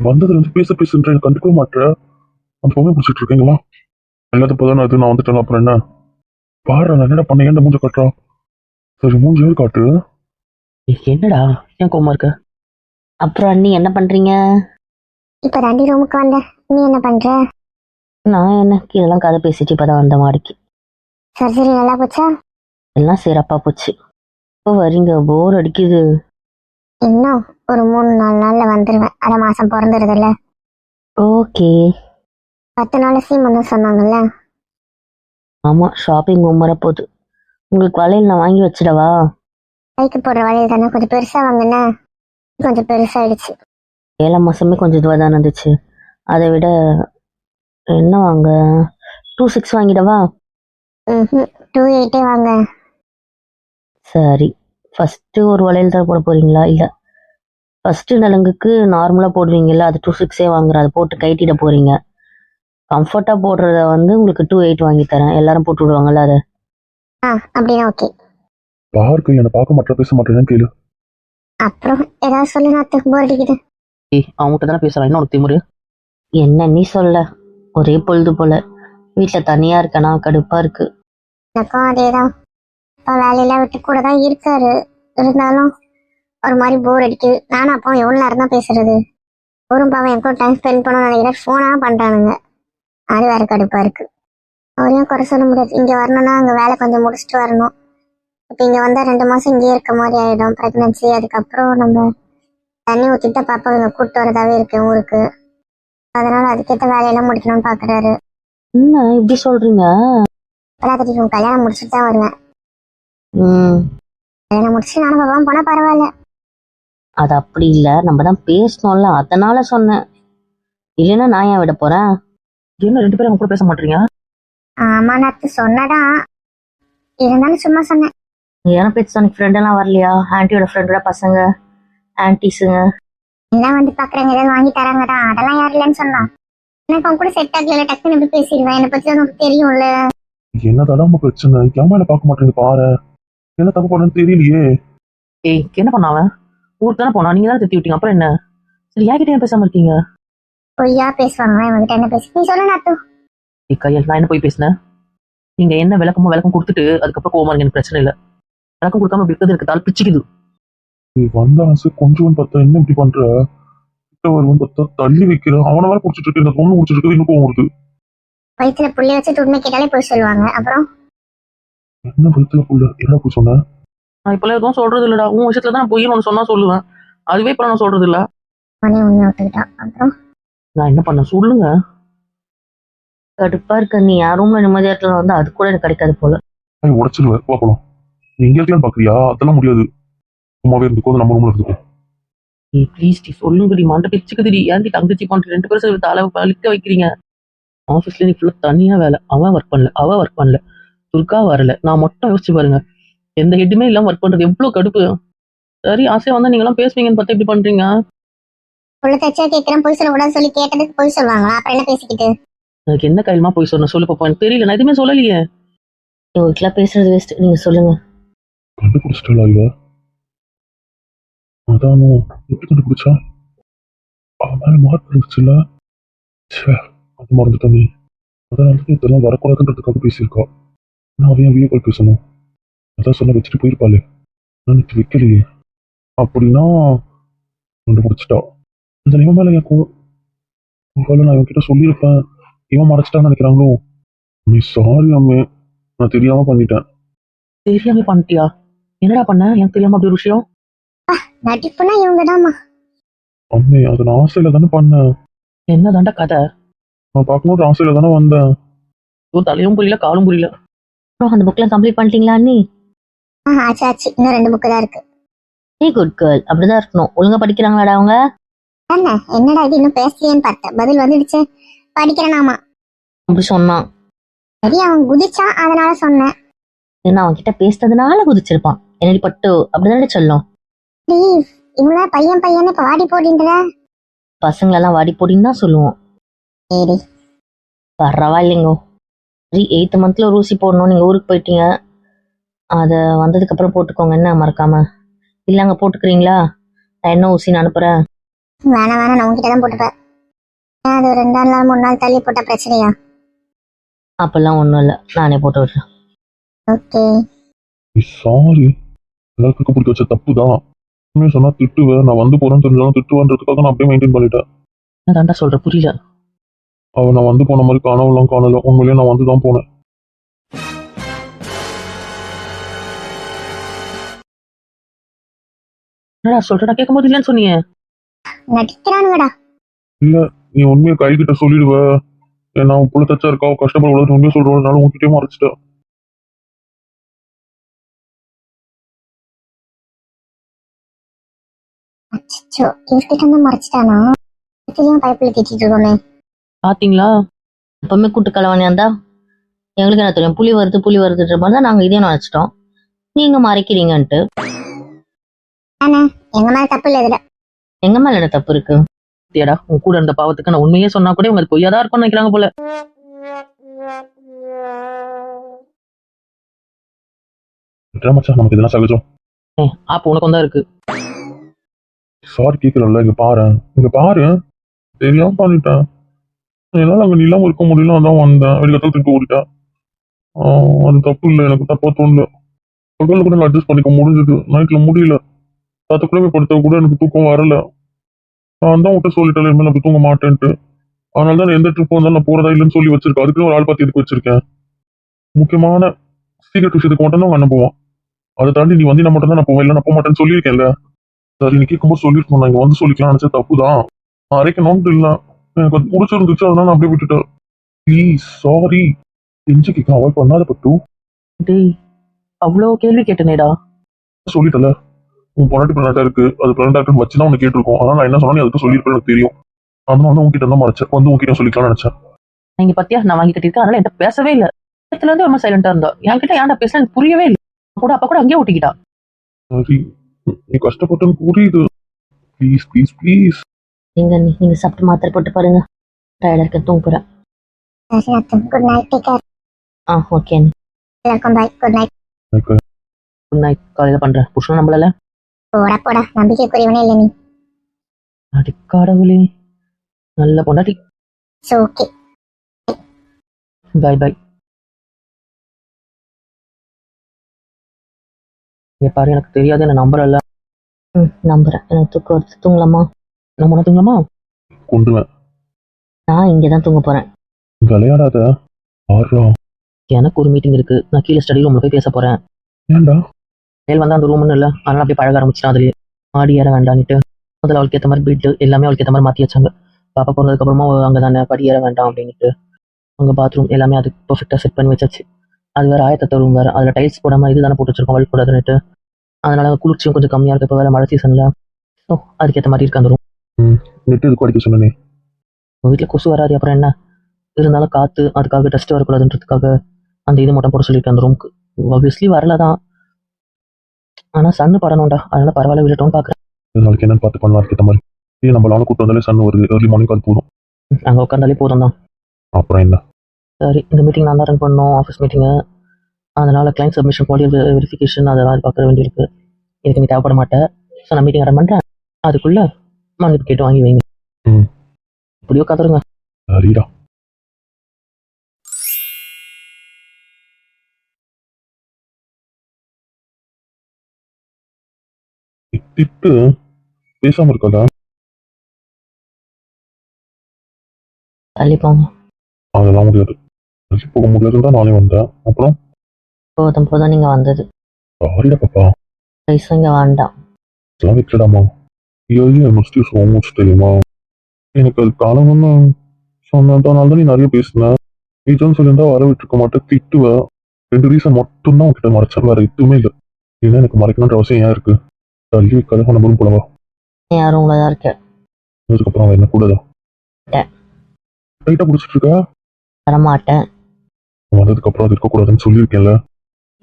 வந்ததுல இருந்து பேச பேசுன்ற எனக்கு கண்டுக்கவே மாட்டேன். அந்த பொம்மை பிடிச்சிட்டு இருக்கீங்களா? எல்லாத்துக்கும் இப்போதானே அது நான் வந்துட்டேன், அப்புறம் என்ன? பாரு நான் என்னடா பண்ண, ஏன்டா மூஞ்ச காட்டுறான்? சரி மூஞ்சியாவது காட்டு. என்னடா ஏன் கோமா இருக்க? அப்புறம் அண்ணி என்ன பண்றீங்க? இப்ப தாண்டி ரூமுக்கு வந்த. நீ என்ன பண்ற? நான் என்ன கீழெல்லாம் கதை பேசிட்டு இப்பதான் வந்த மாடிக்கு. சர்ஜரி நல்லா போச்சா? எல்லாம் சிறப்பா போச்சு. இப்போ வரீங்க, போர் அடிக்குது. இன்னும் ஒரு 3-4 நாள்ல வந்துருவேன். அரை மாசம் பிறந்துருதுல்ல. ஓகே. 10 நாள் சீமந்தம் சொன்னாங்கல்ல. ஆமா, ஷாப்பிங் மும்முற போகுது. உங்களுக்கு வளையல் நான் வாங்கி வச்சிடவா? கைக்கு போடுற வளையல் தானே, கொஞ்சம் பெருசா வாங்கினேன். கொஞ்சம் பெருசாயிடுச்சு. 7 மாசமே கொஞ்சம் இதுவாக தான் இருந்துச்சு. அதை விட என்ன வாங்க, 2.6 வாங்கிடவா? 2.8 வாங்க. சரி, ஃபஸ்ட்டு ஒரு வளையல் தான் போட போறீங்களா? இல்லை, ஃபஸ்ட்டு நலங்குக்கு நார்மலாக போடுவீங்கல்ல, அது 2.6 வாங்குறேன். அதை போட்டு கைட்டிட போறீங்க. கம்ஃபர்ட்டாக போடுறத வந்து உங்களுக்கு 2.8 வாங்கி தரேன். எல்லாரும் போட்டு விடுவாங்கல்ல அதை. அப்படின்னா ஓகே. பாருக்கு என்னை பார்க்க மாட்டேன், பேச மாட்டேன்னு கேளு. அப்புறம் ஏதாவது சொல்லு, நான் போர் அடிக்குது. அவங்ககிட்ட தானே பேசுறான், என்ன உனக்கு திமுரு? என்ன நீ சொல்ல, ஒரே பொழுது போல. வீட்டில் தனியா இருக்கனா, கடுப்பா இருக்கு. எனக்கும் அதேதான். அப்பா வேலையெல்லாம் விட்டு கூட தான் இருக்காரு. இருந்தாலும் ஒரு மாதிரி போர் அடிக்குது. நானும் அப்போ எவ்வளவு நேரம் தான் பேசுறது? ஒரு பாவம் என் கூட டைம் ஸ்பெண்ட் பண்ணணும்னு நினைக்கிறேன், ஃபோனா பண்றானுங்க. அது வேற கடுப்பா இருக்கு. அவரையும் குறை சொல்ல முடியாது. இங்க வரணும்னா அங்க வேலை கொஞ்சம் முடிச்சுட்டு வரணும். இப்போ இங்க வந்தா 2 மாசம் இங்கேயே இருக்க மாதிரி ஆயிடும். பிரெக்னன்சி, அதுக்கப்புறம் நம்ம தண்ணி ஊத்திட்டு பாப்பா இங்க கூப்பிட்டு வரதாவே இருக்கு ஊருக்கு. அதனால அதுக்கேற்ற வேலையெல்லாம் முடிக்கணும்னு பாக்குறாரு. என்ன இப்படி சொல்றீங்க? எல்லாத்திட்டும் கல்யாணம் முடிச்சுட்டு தான் வருவேன். ம், கல்யாணம் முடிச்சுட்டு நானும் பாப்பாவும் போனா பரவாயில்ல. அது அப்படி இல்லை, நம்ம தான் பேசணும்ல, அதனால சொன்னேன். இல்லைன்னா நான் ஏன் விட போறேன்? என்ன 2 பேரும் அவங்க கூட பேச மாட்டீங்க? ஆமா, நேத்து சொன்னதான், இருந்தாலும் சும்மா சொன்னேன். ஏன்னா பேச்சு ஃப்ரெண்டெல்லாம் வரலையா? ஆன்ட்டியோட ஃப்ரெண்டோட பசங்க, ஆன்டிஸுங்க எல்லாம் வந்து பாக்குறாங்க, ஏதாவது வாங்கி தராங்கடா. அதெல்லாம் யாரும் இல்லைன்னு சொன்னா. எனக்கு அவங்க கூட செட் ஆகல, டக்குன்னு எப்படி பேசிடுவேன். என்னை பத்தி உனக்கு தெரியும்ல. என்னதாடா நம்ம பிரச்சனை? ஏமா என்ன பார்க்க மாட்டேங்குது பாரு. என்ன தப்பு பண்ணு தெரியலையே. என்ன பண்ண அவன்? ஊருக்கு தானே போனா, நீங்க தானே திட்டி விட்டீங்க, அப்புறம் என்ன? சரி என்கிட்ட ஏன் பேசாம இருக்கீங்க? பொய்யா பேசுவாங்க இவங்கிட்ட, என்ன பேசி நீ சொல்லு நாத்து. கையல் நான் என்ன போய் பேசினேன்? நீங்க என்ன விளக்கம் கொடுத்துட்டு அதுக்கப்புறம் கோவமா எனக்கு பிரச்சனை இல்லை. விளக்கம் கொடுக்காம இருக்கிறது எனக்கு தால் பிச்சுக்குது. நீ வந்த ஆசை கொஞ்சம் பார்த்தா என்ன இப்படி பண்ற? கிட்ட வருவன் பார்த்தா தள்ளி வைக்கிற. அவனை வேற குடிச்சிட்டு இருக்கு, இந்த பொண்ணு குடிச்சிட்டு இருக்கு, இன்னும் கோவம் வருது. வயிற்றுல புள்ளி வச்சு உண்மை கேட்டாலே போய் சொல்லுவாங்க. அப்புறம் என்ன வயிற்றுல புள்ள? என்ன போய் சொன்ன? நான் இப்பெல்லாம் எதுவும் சொல்றது இல்லடா. உன் விஷயத்துல தான் நான் பொய்ன்னு ஒன்று சொன்னா சொல்லுவேன். அதுவே இப்ப நான் சொல்றது இல்ல. அவனே உண்மை ஒத்துக்கிட்டான். அப்புறம் நான் என்ன பண்ண சொல்லுங்க. கடுப்பா இருக்க. நீ யார் ரூம்ல நிம்மதியா இருக்கலாம் வந்து அது கூட எனக்கு கிடைக்காது போல. உடச்சிருவேன் பாப்பலாம். நீ இங்க இருக்கலாம்னு பாக்குறியா? அதெல்லாம் முடியாது. சும்மாவே இருந்துக்கோ, நம்ம ரூம்ல இருந்துக்கோ. ப்ளீஸ் டி சொல்லுங்கடி, மண்டை பிச்சுக்குதுடி. ஏன்டி தங்கச்சி பண்ற 2 பேரும் சேர்த்து தலை வலிக்க வைக்கிறீங்க? ஆஃபீஸ்ல நீ ஃபுல்லா தனியா வேலை. அவன் ஒர்க் பண்ணல, துர்கா வரல. நான் மட்டும் யோசிச்சு பாருங்க, எந்த ஹெட்டுமே இல்லாம ஒர்க் பண்றது எவ்வளவு கடுப்பு. சரி ஆசையா வந்தா நீங்க எல்லாம் பேசுவீங்கன்னு பார்த்தா இப்படி பண்றீங்க. புள்ள தச்சா கேட்கிறேன், போய் சொல்லக்கூடாது சொல்லி கேட்டதுக்கு போய் சொல்லுவாங்களா? அப்புறம் என்ன பேசிக்கிட்டு? எனக்கு என்ன கையிலமா போய் சொன்ன சொல்லு பாப்பா, எனக்கு தெரியல, நான் எதுவுமே சொல்லலையே. இவங்களுக்குலாம் பேசுறது வேஸ்ட். நீங்க சொல்லுங்க. கண்டுபிடிச்சிட்டா இவ? அதானும் எப்படி கண்டுபிடிச்சா? அவன் மேல மார்க் இருந்துச்சுல்ல. ச்சே, அது மறந்துட்டோமே. அதனால இதெல்லாம் வரக்கூடாதுன்றதுக்காக பேசியிருக்கா. நான் அவன் வீடியோ கால் பேசணும். அதான் சொன்ன வச்சுட்டு போயிருப்பாளே. நான் இன்னைக்கு வைக்கலையே. அப்படின்னா கண்டுபிடிச்சிட்டா. இந்த இவன் மேல எனக்கு ஒருவேளை நான் இவன்கிட்ட சொல்லியிருப்பேன், இவன் மறைச்சிட்டான்னு நினைக்கிறாங்களோ. நீ சாரி அம்மே, நான் தெரியாம பண்ணிட்டேன். தெரியாம பண்ணிட்டியா? என்னடா பண்ண? எனக்கு தெரியாம அப்படி ஒரு விஷயம்? நடிப்புனா இவங்கதாம்மா. அம்மே, அதை நான் ஆசையில தானே பண்ணேன். என்ன தாண்டா கதை? நான் பார்க்கும்போது ஆசையில தானே வந்தேன். தலையும் புரியல காலும் புரியல. அப்புறம் அந்த புக்லாம் கம்ப்ளீட் பண்ணிட்டீங்களா அண்ணி? ஆச்சு ஆச்சு, இன்னும் 2 புக்கு தான் இருக்கு. ஏ குட் கேர்ள், அப்படிதான் இருக்கணும். ஒழுங்கா படிக்கிறாங்களாடா அவங்க? என்ன என்னடா இது, இன்னும் பேசலையேன்னு பார்த்தேன். பதில் வந்துடுச்சு. படிக்கிறேனாமா. அப்படி சொன்னான். சரி, அவன் குதிச்சான் அதனால சொன்னேன். ஏன்னா அவன் கிட்ட பேசுனதுனால குதிச்சிருப்பான். என்னடி பட்டு, அப்படிதானே சொல்லும். ப்ளீஸ், இவங்கள பையன் பையன்னு இப்ப வாடி போடின்ற. பசங்களெல்லாம் வாடி போடின்னு தான் சொல்லுவோம். சரி பரவாயில்லைங்கோ. சரி, 8th மந்த்ல ஒரு ஊசி போடணும். நீங்க ஊருக்கு போயிட்டீங்க, அதை வந்ததுக்கு அப்புறம் போட்டுக்கோங்க என்ன, மறக்காம. இல்ல அங்க போட்டுக்கிறீங்களா? நான் என்ன ஊசின்னு அனுப்புறேன். வேணாம் வேணாம், நான் உங்ககிட்ட தான் போட்டுப்பேன். ஏன் அது ஒரு 2 நாள் 3 நாள் தள்ளி போட்ட பிரச்சனையா? அப்பெல்லாம் ஒன்றும் இல்லை, நானே போட்டு விடுறேன். ஓகே. சாரி, எல்லாருக்கும் பிடிக்க வச்ச தப்பு தான். உண்மையை சொன்னா திட்டுவேன், நான் வந்து போறேன்னு தெரிஞ்சாலும் திட்டுவேன்றதுக்காக நான் அப்படியே மெயின்டைன் பண்ணிட்டேன். என்ன தாண்டா சொல்ற, புரியல. அவன் நான் வந்து போன மாதிரி காணவெல்லாம் காணல, உண்மையிலேயே நான் வந்து தான் போனேன். என்னடா சொல்ற, நான் கேட்கும்போது இல்லைன்னு சொன்னீங்க. நடிக்கிறானுங்கடா. இல்ல, நீ உண்மையை கைகிட்ட சொல்லிடுவ, ஏன்னா அவன் புள்ள தச்சா இருக்கா, அவன் கஷ்டப்பட உண்மையை சொல்றதுனால உங்ககிட்டயே மறைச்சிட்டேன். அச்சோ, இவர்கிட்ட தான் மறைச்சிட்டானா? தெரியாம பைப்பில் திட்டிட்டு இருக்கோமே. பாத்தீங்களா? எப்பவுமே கூட்டு கலவாணியா இருந்தா எங்களுக்கு என்ன தெரியும், புலி வருதுன்ற மாதிரி தான் நாங்கள் இதையும் நினச்சிட்டோம். நீங்கள் மறைக்கிறீங்கன்ட்டு. அண்ணா, எங்க மேல தப்பு இல்லை இதுல. எங்க மேல என்ன தப்பு இருக்கு? தேடா, உன் கூட இருந்த பாவத்துக்கு நான் உண்மையே சொன்னா கூட இவங்க அது பொய்யாதான் இருக்கும்னு நினைக்கிறாங்க போல. விட்றா மச்சான், நமக்கு இதெல்லாம் சகஜம். அப்ப உனக்கு தான் இருக்கு. சாரி கேட்கல, இங்க பாரு, தெரியாம பண்ணிட்டேன். என்னால அங்க இல்லாம இருக்க முடியல, அதான் வந்தேன். வெளிக்கத்தால் திருப்பி ஓடிட்டேன். அது தப்பு இல்லை, எனக்கு தப்பா தோணல. பகல்ல கூட அட்ஜஸ்ட் பண்ணிக்க முடிஞ்சது, நைட்ல முடியல. ராத்துக்குள்ளே படுத்த கூட எனக்கு தூக்கம் வரல. நான் தான் விட்டு சொல்லிட்டேன், இனிமேல் நான் தூங்க மாட்டேன்ட்டு. அதனால தான் எந்த ட்ரிப் வந்தாலும் நான் போறதா இல்லைன்னு சொல்லி வச்சிருக்கேன். அதுக்குன்னு ஒரு ஆள் பார்த்து எதுக்கு வச்சிருக்கேன்? முக்கியமான சீக்கிரட் விஷயத்துக்கு மட்டும் தான் அனுப்புவோம். அதை தாண்டி நீ வந்து நான் மட்டும் தான் நான் போவேன், இல்லை நான் போக மாட்டேன்னு சொல்லியிருக்கேன்ல. சரி, நீ கேட்கும்போது சொல்லியிருக்கணும், நான் இங்க வந்து சொல்லிக்கலாம் நினைச்சா தப்பு தான். அரைக்கணும்னு இல்லை, எனக்கு அது பிடிச்சிருந்துச்சு, அதனால நான் அப்படியே விட்டுட்டேன். ப்ளீஸ் சாரி, எஞ்சி கேட்க அவாய்ட் பண்ணாத பட்டு. டேய், அவ்வளோ கேள்வி கேட்டனேடா. சொல்லிட்டல, உன் பொண்ணாட்டி பிளானட்டா இருக்கு, அது பிளானட்டா வச்சு தான் உனக்கு கேட்டிருக்கோம். அதனால நான் என்ன சொன்னா நீ அதுக்கு சொல்லியிருப்பேன், எனக்கு தெரியும். அதனால வந்து உங்ககிட்ட தான் மறைச்சேன், வந்து உங்ககிட்ட சொல்லிக்கலாம்னு நினைச்சேன். நீங்க பத்தியா, நான் வாங்கி கட்டிருக்கேன், அதனால என்கிட்ட பேசவே இல்லை. இடத்துல இருந்து ரொம்ப சைலண்டா இருந்தா, என்கிட்ட ஏன்டா பேசல எனக்கு புரியவே இல்லை. கூட அப்பா கூட அங்கேயே ஒட்டிக்கிட்டா. சரி, நீ கஷ்டப்பட்டேன்னு புரியுது. Please please please. நீங்க சாப்பிட்டு மாத்திரை போட்டு பாருங்க. டயர்டா இருக்க, தூங்க போறேன். Good night, take care. Okay. எல்லாருக்கும் bye, good night. Good night, காலையில பண்றேன். புருஷனும் நம்மளால. போடா போடா, நம்பிக்கைக்குரியவனே இல்லை நீ. அடி கடவுளே, நல்ல பொண்டாட்டி. ஓகே. Bye bye. பாரு, எனக்கு தெரியாது, என்ன நம்புறல. நம்புறேன். எனக்கு தூக்கம் வருது, தூங்கலாமா? நம்ம ஒண்ணு தூங்கலாமா? கொண்டுவேன். நான் இங்கதான் தூங்க போறேன். விளையாடாத. ஆறா, எனக்கு ஒரு மீட்டிங் இருக்கு, நான் கீழே ஸ்டடி ரூம்ல போய் பேச போறேன். ஏன்டா? மேல் வந்தா அந்த ரூம்னு இல்லை, அதனால அப்படியே பழக ஆரம்பிச்சிட்டேன். அதுலயே மாடி ஏற வேண்டான்னுட்டு முதல்ல அவளுக்கு ஏற்ற மாதிரி பெட் எல்லாமே அவளுக்கு ஏற்ற மாதிரி மாற்றி வச்சாங்க. பாப்பா பிறந்ததுக்கு அப்புறமா அங்கே தானே படி ஏற வேண்டாம் அப்படின்ட்டு அங்கே பாத்ரூம் எல்லாமே அதுக்கு பர்ஃபெக்டாக செட் பண்ணி வச்சாச்சு. அது வேறு ஆயத்தத்தை ரூம் வேறு, அதில் டைல்ஸ் போடாமல் இது தானே போட்டு வச்சிருக்கோம், வழுக்க கூடாதுன்னுட்டு. அதனால குளிர்ச்சியும் கொஞ்சம் கம்மியாக இருக்கு, இப்போ வேறு மழை சீசனில். ஸோ அதுக்கேற்ற மாதிரி இருக்கு அந்த ரூம். நெட்டு இதுக்கு அடிக்க சொன்னே. உங்கள் வீட்டில் கொசு வராது, அப்புறம் என்ன இருந்தாலும் காற்று, அதுக்காக டஸ்ட் வரக்கூடாதுன்றதுக்காக அந்த இது மட்டும் போட சொல்லியிருக்கேன் அந்த ரூமுக்கு. ஆப்வியஸ்லி வரல தான், ஆனால் சன்னு படணும்டா, அதனால பரவாயில்ல விடட்டும்னு பார்க்குறேன். நாளைக்கு என்னன்னு பார்த்து பண்ணலாம், அதுக்கேற்ற மாதிரி. ஏன் நம்ம லான கூட்டு வந்தாலே சன் வருது, ஏர்லி மார்னிங் அது போதும். அங்கே உட்காந்தாலே போதும் தான். அப்புறம் என்ன? சரி, இந்த மீட்டிங் நான் தான் ரன் பண்ணணும், ஆஃபீஸ் மீட்டிங்கு. அதனால் கிளைண்ட் சப்மிஷன் பாலியல் வெரிஃபிகேஷன் அதெல்லாம் பார்க்க வேண்டியிருக்கு. இதுக்கு நீ தேவைப்பட மாட்டேன். ஸோ நான் மீட்டிங் ரன் பண்ணுறேன், அதுக்குள்ளே மன்னிப்பு கேட்டு வாங்கி வைங்க. இப்படியோ கதருங்க. சரிடா. திட்டு பேசாம இருக்காதா? தள்ளி போங்க. அதெல்லாம் முடியாது, போக முடியாதுன்னு தான் நானே வந்தேன். அப்புறம் போதும் நீங்க வந்தது. சாரிடா பாப்பா, பைசா இங்க வேண்டாம். இதெல்லாம் வச்சிடாமா. முடிச்சு ஸோ மச் தெரியுமா? எனக்கு அது காலம்னு சொன்னதுனால தான் நீ நிறைய பேசுன. இதுன்னு சொல்லியிருந்தா வர விட்டுருக்க மாட்டேன், திட்டுவேன். 2 ரீசன் மட்டும்தான் உங்ககிட்ட மறைச்சேன், வேற எதுவுமே இல்லை. ஏன்னா எனக்கு மறைக்கணுன்ற அவசியம் ஏன் இருக்கு? தள்ளி வைக்காத, நம்பரும் போலவா. யாரும் உங்களதான் இருக்கேன். அதுக்கப்புறம் அவன் என்ன கூடதான் டைட்டா பிடிச்சிட்டு இருக்கா. வரமாட்டேன். வந்ததுக்கு அப்புறம் அது இருக்கக்கூடாதுன்னு சொல்லியிருக்கேன்ல.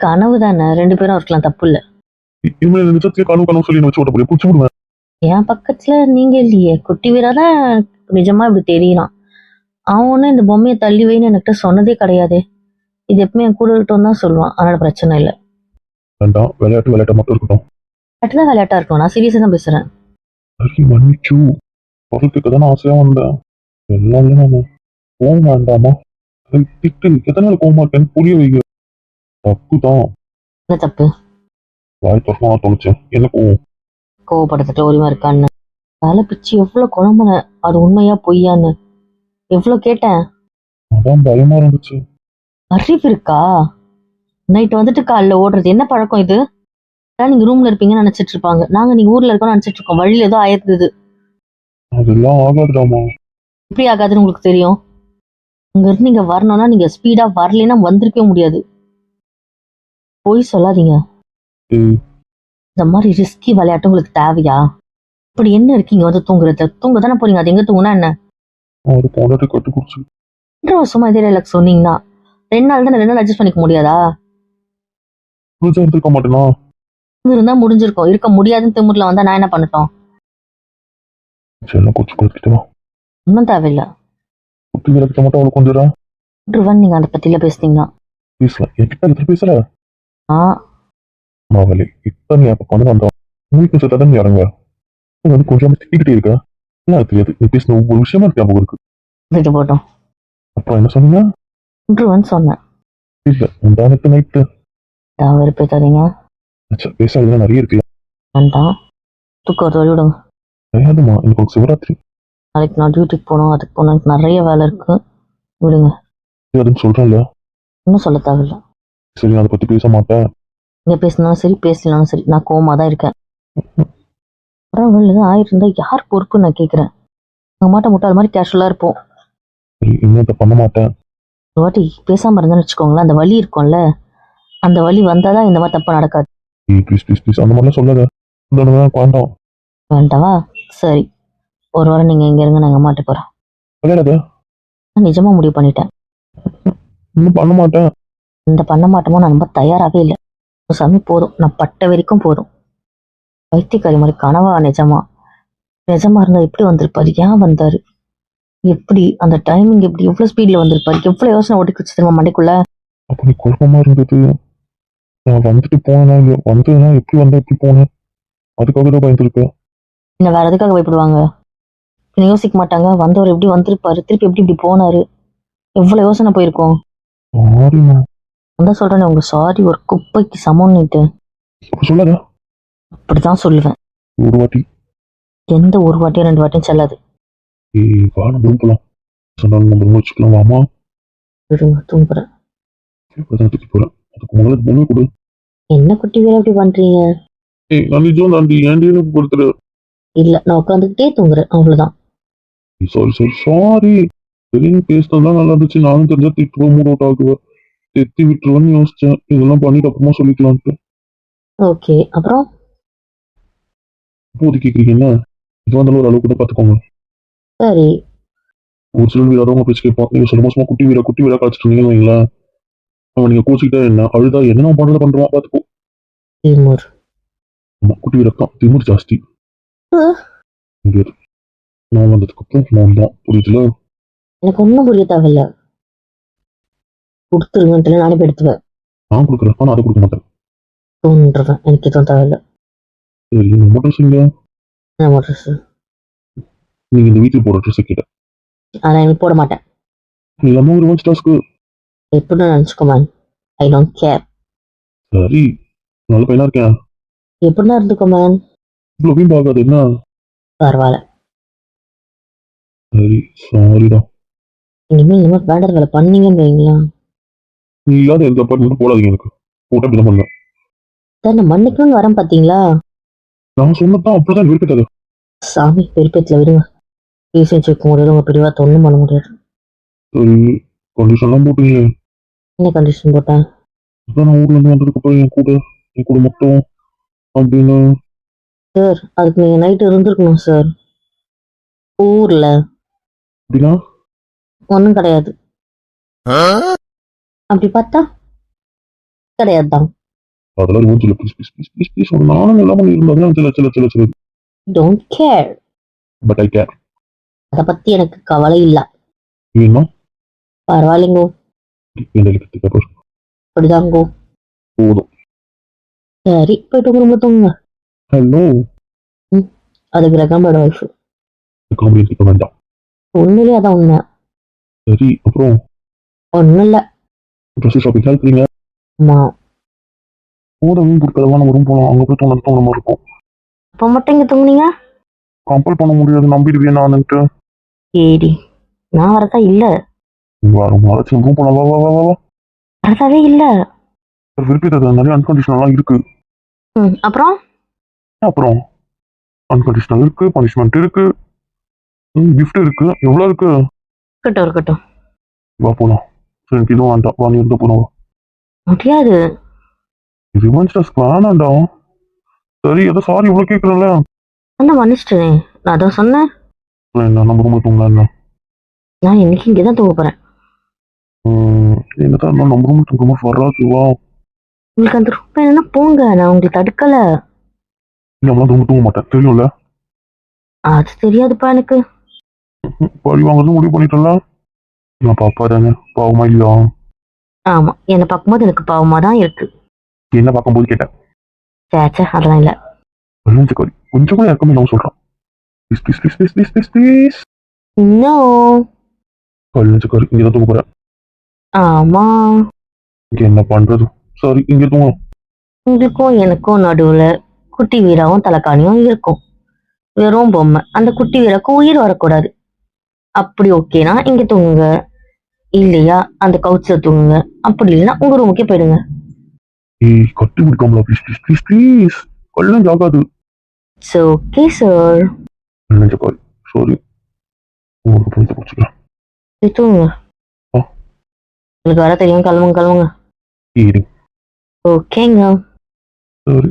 கனவு தானே, 2 பேரும் இருக்கலாம், தப்பு இல்லை. இனிமேல் நிஜத்திலே கனவு சொல்லி வச்சு விட முடியும், பிடிச்சி விடுவேன். என் பக்கத்துல நீங்க இல்லையே, குட்டி வீரா தான் நிஜமா இப்படி தெரியறான். அவன் ஒன்னும் இந்த பொம்மையை தள்ளி வைன்னு என்கிட்ட சொன்னதே கிடையாது. இது எப்பவுமே என் கூட இருக்கட்டும் தான் சொல்லுவான், அதனால பிரச்சனை இல்லை. வேண்டாம், விளையாட்டு மட்டும் இருக்கட்டும். விளையாட்டா இருக்கணும், நான் சீரியஸா தான் பேசுறேன். சரி, மன்னிச்சு பொருளுக்கு தானே ஆசையா வந்தேன். எல்லாமே நாம கோவம் வேண்டாமா? திட்டு எத்தனை நாள் கோவமா இருக்கேன்னு புரிய வைக்க. தப்பு தான். என்ன தப்பு? வாய் தோட்டமா தோணுச்சேன். என்ன கோவம்? கோவப்படுத்திட்டு உரிமை இருக்கான்னு தலை பிச்சு எவ்வளவு குழம்புன, அது உண்மையா பொய்யான்னு எவ்வளவு கேட்டேன். அதான் பயமா இருந்துச்சு. அறிவு இருக்கா? நைட் வந்துட்டு காலைல ஓடுறது என்ன பழக்கம் இது? அதான் நீங்க ரூம்ல இருப்பீங்கன்னு நினைச்சிட்டு இருப்பாங்க, நாங்க நீங்க ஊர்ல இருக்கோம்னு நினைச்சிட்டு இருக்கோம். வழியில ஏதோ ஆயிருக்குது. அதெல்லாம் ஆகாதுடாமா. எப்படி ஆகாதுன்னு உங்களுக்கு தெரியும்? அங்க இருந்து நீங்க வரணும்னா நீங்க ஸ்பீடா வரலைன்னா வந்திருக்கவே முடியாது. போய் சொல்லாதீங்க. ஏய், இந்த மாதிரி ரிஸ்கி விளையாட்டு உங்களுக்கு தேவையா? இப்படி என்ன இருக்கீங்க வந்து தூங்குறது? தூங்க தானே போறீங்க, அது எங்க தூங்குனா என்ன? ஒரு பொண்டாட்டி கட்டி குடிச்சு 2 வருஷமா இதே டைலாக் சொன்னீங்கன்னா 2 நாள் தானே, 2 நாள் அட்ஜஸ்ட் பண்ணிக்க முடியாதா? புரிஞ்சா இருந்திருக்க மாட்டேனா? இருந்தா முடிஞ்சிருக்கும். இருக்க முடியாதுன்னு திமுறல வந்தா நான் என்ன பண்ணட்டும்? செல்ல கொச்சு கொடுத்துட்டா. ஒன்றும் தேவையில்லை. குட்டி விளக்கிட்ட மட்டும் அவளுக்கு கொஞ்சம் விட்டுருவேன் நீங்க அதை பத்தியில பேசுனீங்கன்னா. பேசல. என்கிட்ட எதிர்த்து பேசல. ஆ மாவலி இப்ப நீ அப்ப வந்து வந்தோம். உங்களுக்கு சேர்த்தாதான் நீ இறங்க. நீ வந்து கொஞ்சம் திட்டிக்கிட்டே இருக்க. என்ன தெரியாது. நீ பேசின ஒவ்வொரு விஷயமா இருக்கு ஞாபகம் இருக்கு. விட்டு போட்டோம். அப்புறம் என்ன சொன்னீங்க? விட்டுருவேன்னு சொன்னேன். இல்ல முந்தானத்து நைட்டு வெறுப்பேத்தாதீங்க. பேசாததுலாம் நிறைய இருக்குல்ல. வேண்டாம். தூக்கம் ஒரு வழி விடுங்க. கிடையாதுமா, எனக்கு ஒரு சிவராத்திரி நாளைக்கு நான் டியூட்டிக்கு போகணும், அதுக்கு போகணும், எனக்கு நிறைய வேலை இருக்கு. விடுங்க. அதுன்னு சொல்றேன்ல. இன்னும் சொல்ல தேவையில்ல. சரி நான் அதை பத்தி பேச மாட்டேன். நீங்க பேசினாலும் சரி பேசலனாலும் சரி நான் கோவமா தான் இருக்கேன். பரவாயில்ல ஆயிருந்தா யார் பொறுப்பு நான் கேட்குறேன். எங்கள் மாட்ட முட்டாள் மாதிரி கேஷுவலாக இருப்போம். சரி இன்னும் இதை பண்ண மாட்டேன். ஒரு வாட்டி பேசாமல் இருந்தேன்னு வச்சுக்கோங்களேன், அந்த வலி இருக்கும்ல, அந்த வலி வந்தால் தான் இந்த மாதிரி தப்பு நடக்காது. ப்ளீஸ் ப்ளீஸ் ப்ளீஸ் அந்த மாதிரிலாம் சொல்லாத. இந்த தடவை எனக்கு வேண்டாம். வேண்டாவா? சரி, ஒரு வாரம் நீங்கள் இங்கே இருங்க, நான் எங்கள் மாட்ட போகிறேன். விளையாடாத. நான் நிஜமாக முடிவு பண்ணிட்டேன். இன்னும் பண்ண மாட்டேன். இந்த பண்ண மாட்டோமோ நான் ரொம்ப தயாராகவே இல்லை. சாமி போதும், நான் பட்ட வரைக்கும் போதும். வைத்தியக்காரி மாதிரி கனவா நிஜமா? நிஜமா இருந்தால் எப்படி வந்திருப்பாரு? ஏன் வந்தாரு? எப்படி அந்த டைமிங், எப்படி எவ்வளோ ஸ்பீடில் வந்திருப்பாரு? எவ்வளோ யோசனை ஓட்டி வச்சு திரும்ப மண்டைக்குள்ள. அப்ப நீ குழப்பமா இருந்தது. நான் வந்துட்டு போனேனா இல்லையா? வந்ததுன்னா எப்படி வந்தா எப்படி போனேன்? அதுக்காக தான் பயந்துருக்கேன். என்ன வேற எதுக்காக பயப்படுவாங்க? என்ன யோசிக்க மாட்டாங்க? வந்தவர் எப்படி வந்திருப்பாரு, திருப்பி எப்படி இப்படி போனாரு, எவ்வளோ யோசனை போயிருக்கோம். சாரிம்மா. நான் சொல்றேனே, உங்க சாரி ஒரு குப்பைக்கு சமம்னுட்டு. அப்ப சொல்லாத. அப்படிதான் சொல்லுவேன். ஒரு வாட்டி. எந்த ஒரு வாட்டியும் 2 வாட்டியும் செல்லாது. வா நம்ம போலாம். சொன்னாலும் நம்ம வச்சுக்கலாம் வாமா. விடுங்க, தூங்குறேன். இப்பதான் தூக்கி போறேன். அதுக்கு முதல்ல பொண்ணு கொடு. என்ன குட்டி வேலை எப்படி பண்றீங்க? நான் நிஜம் தாண்டி ஏன்டி கொடுத்துரு. இல்ல, நான் உட்காந்துக்கிட்டே தூங்குறேன், அவ்வளவுதான். Sorry sorry sorry. வெளியே பேசினதான் நல்லா இருந்துச்சு. நானும் தெரிஞ்சா திட்டுவோம், மூட் அவுட் ஆகுவேன். தெத்தி விட்டுருவேன்னு யோசிச்சேன். இதெல்லாம் பண்ணிட்டு அப்புறமா சொல்லிக்கலான்ட்டு. ஓகே, அப்புறம்? இப்போது கேட்குறீங்கன்னா இது வந்தாலும் ஒரு அளவு கூட பார்த்துக்கோங்க. சரி. ஒரு சிலர் வீராதவங்க பேச்சு கேட்பான். நீங்க சொல்ல மாசமா குட்டி வீரா காய்ச்சிட்டு இருந்தீங்கன்னு வைங்களேன். அவன் நீங்க கோச்சிக்கிட்டா என்ன அழுதா என்ன நான் பண்றத பண்றான் பார்த்துக்கோ. திமுர். ஆமா குட்டி வீரா தான் திமுர் ஜாஸ்தி. முடியாது. நான் வந்ததுக்கு அப்புறம் நான் தான் புரியுதுல. எனக்கு ஒன்றும் புரிய தேவையில்ல. கொடுத்துருங்கன்ட்டு நானே போய் எடுத்துவேன். நான் கொடுக்குறேன், ஆனால் அதை கொடுக்க மாட்டேன். தோன்றுவேன், எனக்கு எதுவும் தேவையில்ல. சரி நீங்க மட்டும் சொல்லுங்க. நம்ம ட்ரெஸ் நீங்க இந்த வீட்டுக்கு போற ட்ரெஸ் கிட்ட ஆனால் எனக்கு போட மாட்டேன். நீ அம்மா ஒரு வாட்ச் டாஸ்க்கு. எப்படி நினச்சிக்கோமா? I don't care. சரி நல்ல பையனா இருக்கேன். எப்படின்னா இருந்துக்கோமா? இவ்வளோ வீம்பு ஆகாது என்ன? பரவாயில்ல. சரி சாரிடா. இனிமேல் இந்த மாதிரி வேண்டாத வேலை பண்ணீங்கன்னு வைங்களா. நீ இல்லாத எந்த அப்பார்ட்மெண்ட்டும் போடாதீங்க. எனக்கு போட்டா அப்படிதான் பண்ணுவேன். சார், நான் மன்னிக்கணும்னு வரேன் பார்த்தீங்களா? நான் சொன்னதான் அப்படிதான் விருப்பத்தாது. சாமி பெருப்பேத்தில் விடுங்க. ஈஸியாக செக் முடியாது, உங்கள் பிரிவாத்த ஒன்றும் பண்ண முடியாது. சரி கண்டிஷன்லாம் போட்டீங்களே. என்ன கண்டிஷன் போட்டேன்? அதான் நான் ஊர்ல இருந்து வந்ததுக்கு அப்புறம் என் கூட மட்டும் அப்படின்னு. சார், அதுக்கு நீங்கள் நைட்டு இருந்திருக்கணும் சார் ஊரில். அப்படின்னா ஒன்றும் கிடையாது. அப்படி பார்த்தா கிடையாது தான். அதெல்லாம் ரோஜில் please please please please please ஒரு நானும் எல்லாம் பண்ணியிருந்தாங்க. சில சில சில சில don't care. But I care. அதை பற்றி எனக்கு கவலை இல்லை. வேணுமா? பரவாயில்லைங்கோ. இந்த இடத்துக்கு அப்புறம் அப்படிதாங்கோ. போதும். சரி, போயிட்டு உங்க ரூம்ல தூங்குங்க. ஹலோ. அது கிரகமோட ஒய்ஃபு. காமெடி இருக்க வேண்டாம். உண்மையிலேயே அதான் உண்மை. சரி, அப்புறம் ஒன்றும் இல்லை. ட்ரெஸ் ஷாப்பிங் இருக்கிறீங்க. ஆமா. ஊடகம் கொடுக்கறதெல்லாம் நம்ம ரூம் போகலாம். அங்கே போய் தூங்குற மாதிரி இருக்கும். அப்போ மட்டும் இங்கே தூங்குனீங்க? கம்பல் பண்ண முடியாது. நம்பிடுவேன் நான்ட்டு. சரி, நான் வரதா இல்லை. வரும் அழைச்சி ரூம் போகலாம். வா வா வா வா வா. வரதாவே இல்லை. விருப்பத்தை நிறைய அன்கண்டிஷனல்லாம் இருக்கு. அப்புறம் அப்புறம் அன்கண்டிஷனல் இருக்கு, பனிஷ்மெண்ட் இருக்கு, கிஃப்ட் இருக்கு, எவ்வளோ இருக்கு. இருக்கட்டும் இருக்கட்டும். வா போலாம். சரி, எனக்கு இதுவும் வேண்டாம். வா, நீ இருந்த போனவா. முடியாது. ரிவெஞ்ச் டாஸ்க் வேணாண்டா. சரி, ஏதோ சாரி இவ்வளோ கேட்குறேன்ல. அந்த மன்னிச்சிட்டேனே, நான் அதான் சொன்னேன். என்ன நம்ம ரூமில் தூங்கலாம் என்ன? நான் இன்னைக்கு இங்கே தான் தூங்க போகிறேன். என்னதான் இருந்தாலும் நம்ம ரூமில் தூங்குற மாதிரி வராது. வா, உங்களுக்கு அந்த ரூம் என்னன்னா போங்க, நான் உங்களுக்கு தடுக்கலை. நம்மளாம் தூங்க மாட்டேன், தெரியும்ல. அது தெரியாதுப்பா எனக்கு. பழி வாங்குறது முடிவு பண்ணிட்டல. நான் பாப்பா தானே, பாவமா இல்லையா? ஆமா, என்னை பார்க்கும்போது எனக்கு பாவமாக தான் இருக்கு. என்ன பார்க்கும்போது கேட்டேன். சேச்சே, அதெல்லாம் இல்லை. கறி கொஞ்சம் கூட இறக்கமே இல்லாமல் சொல்கிறான். Please please please please please please please. இன்னும் கறி இங்கே தான் தூங்க போகிறேன். ஆமா, இங்கே என்ன பண்ணுறது? சரி, இங்கே தூங்கலாம். உங்களுக்கும் எனக்கும் நடுவில் குட்டி வீராவும் தலைக்காணியும் இருக்கும். வெறும் பொம்மை. அந்த குட்டி வீராக்கும் உயிர் வரக்கூடாது. அப்படி ஓகேனா இங்கே தூங்குங்க, இல்லையா அந்த கவுச்சில் தூங்குங்க. அப்படி இல்லைன்னா உங்கள் ரூமுக்கே போயிடுங்க. ஏய், கட்டி முடிக்காமலா? Please please please please. கல்யாணம் ஆகாது. It's okay sir. கறி சாரி, உங்களுக்கு புரிஞ்சு போச்சுக்கிறேன். தூங்குங்க. ஆ. உங்களுக்கு வர தெரியும். கிளம்புங்க கிளம்புங்க. சரி ஓகேங்க. சரி.